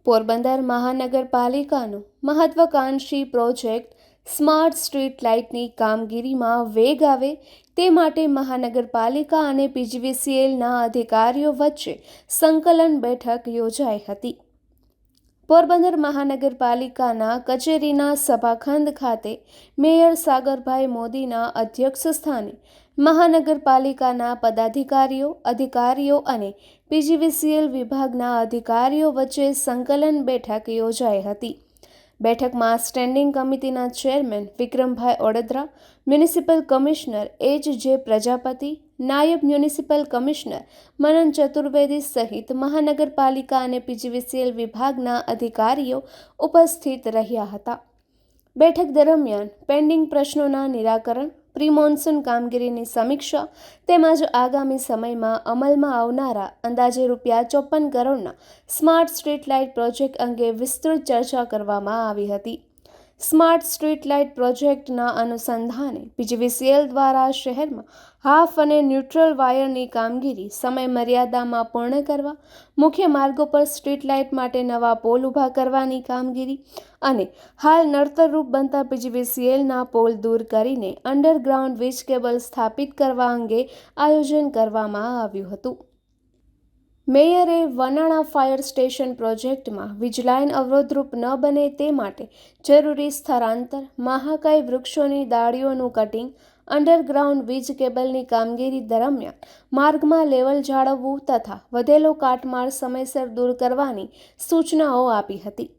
પોરબંદર મહાનગરપાલિકાનો મહત્વાકાંક્ષી project smart street લાઇટની કામગીરીમાં વેગ આવે તે માટે મહાનગરપાલિકા અને પીજીવીસીએલના અધિકારીઓ વચ્ચે સંકલન બેઠક યોજાઈ હતી. પોરબંદર મહાનગરપાલિકાના કચેરીના સભાખંડ ખાતે મેયર સાગરભાઈ મોદીના અધ્યક્ષસ્થાને મહાનગરપાલિકાના પદાધિકારીઓ, અધિકારીઓ અને પીજીવીસીએલ વિભાગના અધિકારીઓ વચ્ચે સંકલન બેઠક યોજાઈ હતી. બેઠકમાં સ્ટેન્ડિંગ કમિટીના ચેરમેન વિક્રમભાઈ ઓડેદરા, મ્યુનિસિપલ કમિશનર એચ.જે. પ્રજાપતિ, નાયબ મ્યુનિસિપલ કમિશનર મનન ચતુર્વેદી સહિત મહાનગરપાલિકા અને પીજીવીસીએલ વિભાગના અધિકારીઓ ઉપસ્થિત રહ્યા હતા. બેઠક દરમિયાન પેન્ડિંગ પ્રશ્નોના નિરાકરણ, પ્રી મોન્સૂન કામગીરીની સમીક્ષા તેમજ આગામી સમયમાં અમલમાં આવનારા અંદાજે ₹54 કરોડના સ્માર્ટ સ્ટ્રીટ લાઇટ પ્રોજેક્ટ અંગે વિસ્તૃત ચર્ચા કરવામાં આવી હતી. સ્માર્ટ સ્ટ્રીટ લાઇટ પ્રોજેક્ટના અનુસંધાને પીજીવીસીએલ દ્વારા શહેરમાં હાફ અને ન્યુટ્રલ વાયરની કામગીરી સમય મર્યાદામાં પૂર્ણ કરવા, મુખ્ય માર્ગો પર સ્ટ્રીટ લાઇટ માટે નવા પોલ ઊભા કરવાની કામગીરી અને હાલ નડતરરૂપ બનતા પીજીવીસીએલના પોલ દૂર કરીને અંડરગ્રાઉન્ડ વીજ કેબલ સ્થાપિત કરવા અંગે આયોજન કરવામાં આવ્યું હતું. મેયરે વનાણા ફાયર સ્ટેશન પ્રોજેક્ટમાં વીજલાઇન અવરોધરૂપ ન બને તે માટે જરૂરી સ્થળાંતર, મહાકાય વૃક્ષોની ડાળીઓનું કટિંગ, અંડરગ્રાઉન્ડ વીજ કેબલની કામગીરી દરમિયાન માર્ગમાં લેવલ જાળવવું તથા વધેલો કાટમાળ સમયસર દૂર કરવાની સૂચનાઓ આપી હતી.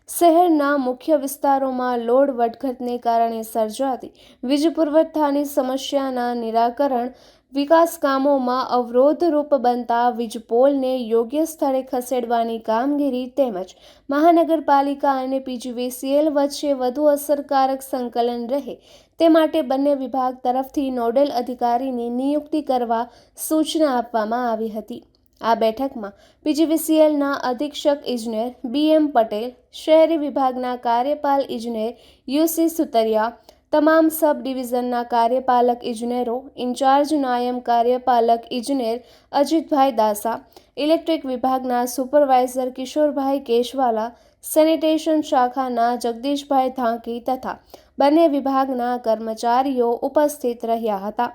શહેરના મુખ્ય વિસ્તારોમાં લોડ વધઘટને કારણે સર્જાતી વીજ પુરવઠાની સમસ્યાના નિરાકરણ, વિકાસ કામોમાં અવરોધરૂપ બનતા વીજપોલને યોગ્ય સ્થળે ખસેડવાની કામગીરી તેમજ મહાનગરપાલિકા અને પીજીવીસીએલ વચ્ચે વધુ અસરકારક સંકલન રહે તે માટે બંને વિભાગ તરફથી નોડલ અધિકારીની નિયુક્તિ કરવા સૂચના આપવામાં આવી હતી. આ બેઠકમાં પીજીવીસીએલના અધિક્ષક ઇજનેર બી.એમ. પટેલ, શહેરી વિભાગના કાર્યપાલ ઇજનેર યુ.સી. સુતરિયા, તમામ સબ ડિવિઝનના કાર્યપાલક ઇજનેરો, ઇન્ચાર્જ નાયબ કાર્યપાલક ઇજનેર અજીતભાઈ દાસા, ઇલેક્ટ્રિક વિભાગના સુપરવાઇઝર કિશોરભાઈ કેશવાલા, સેનિટેશન શાખાના જગદીશભાઈ ધાંકી તથા બંને વિભાગના કર્મચારીઓ ઉપસ્થિત રહ્યા હતા.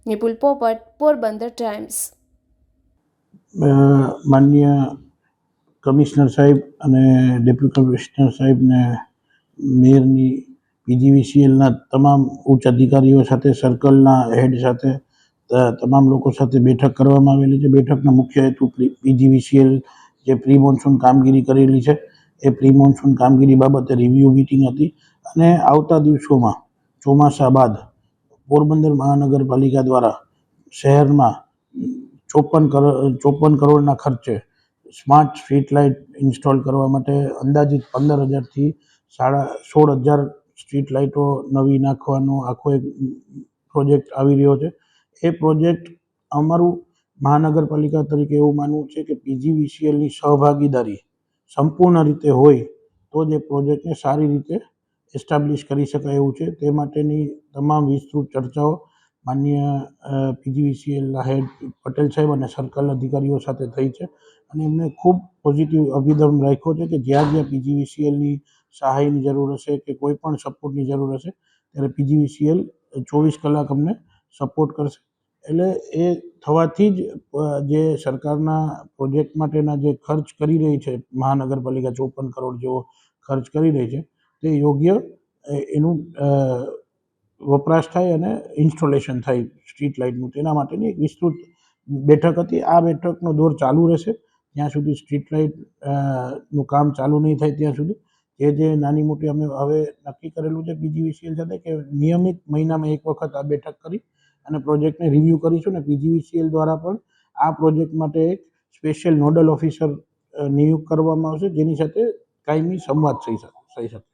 નિપુલ પોપટ, પોરબંદર ટાઈમ્સ. માનનીય કમિશનર સાહેબ અને ડેપ્યુટી કમિશનર સાહેબને મેયરની પીજીવીસીએલના તમામ ઉચ્ચ અધિકારીઓ સાથે, સર્કલના હેડ સાથે, તમામ લોકો સાથે બેઠક કરવામાં આવેલી છે. બેઠકનો મુખ્ય હેતુ પીજીવીસીએલ જે પ્રી મોન્સૂન કામગીરી કરેલી છે એ પ્રી મોન્સૂન કામગીરી બાબતે રિવ્યૂ મિટિંગ હતી અને આવતા દિવસોમાં ચોમાસા બાદ પોરબંદર મહાનગરપાલિકા દ્વારા શહેરમાં 54 કરોડના ખર્ચે સ્માર્ટ સ્ટ્રીટ લાઇટ ઇન્સ્ટોલ કરવા માટે અંદાજિત 15,000થી 16,000 સ્ટ્રીટ લાઇટો નવી નાખવાનો આખો એક પ્રોજેક્ટ આવી રહ્યો છે. એ પ્રોજેક્ટ અમારું મહાનગરપાલિકા તરીકે એવું માનવું છે કે પીજીવીસીએલની સહભાગીદારી સંપૂર્ણ રીતે હોય તો જ એ પ્રોજેક્ટને સારી રીતે એસ્ટાબ્લિશ કરી શકાય એવું છે. તે માટેની તમામ વિસ્તૃત ચર્ચાઓ માનનીય પીજીવીસીએલના હેડ પટેલ સાહેબ અને સર્કલ અધિકારીઓ સાથે થઈ છે અને એમને ખૂબ પોઝિટિવ અભિગમ રાખ્યો છે કે જ્યાં જ્યાં પીજીવીસીએલની સહાયની જરૂર હશે કે કોઈ પણ સપોર્ટની જરૂર હશે ત્યારે પીજીવીસીએલ 24 કલાક અમને સપોર્ટ કરશે. એટલે એ થવાથી જ જે સરકારના પ્રોજેક્ટ માટેના જે ખર્ચ કરી રહી છે, મહાનગરપાલિકા 54 કરોડ જેવો ખર્ચ કરી રહી છે, તે યોગ્ય એનું વપરાશ થાય અને ઇન્સ્ટોલેશન થાય સ્ટ્રીટ લાઇટનું. તેના માટેની એક વિસ્તૃત બેઠક હતી. આ બેઠકનો દોર ચાલુ રહેશે જ્યાં સુધી સ્ટ્રીટ લાઇટનું કામ ચાલુ નહીં થાય ત્યાં સુધી. જે નાની મોટી અમે હવે નક્કી કરેલું છે પીજીવીસીએલ સાથે કે નિયમિત મહિનામાં એક વખત આ બેઠક કરી અને પ્રોજેક્ટને રિવ્યૂ કરીશું અને પીજીવીસીએલ દ્વારા પણ આ પ્રોજેક્ટ માટે એક સ્પેશિયલ નોડલ ઓફિસર નિયુક્ત કરવામાં આવશે જેની સાથે કાયમી સંવાદ થઈ શકે.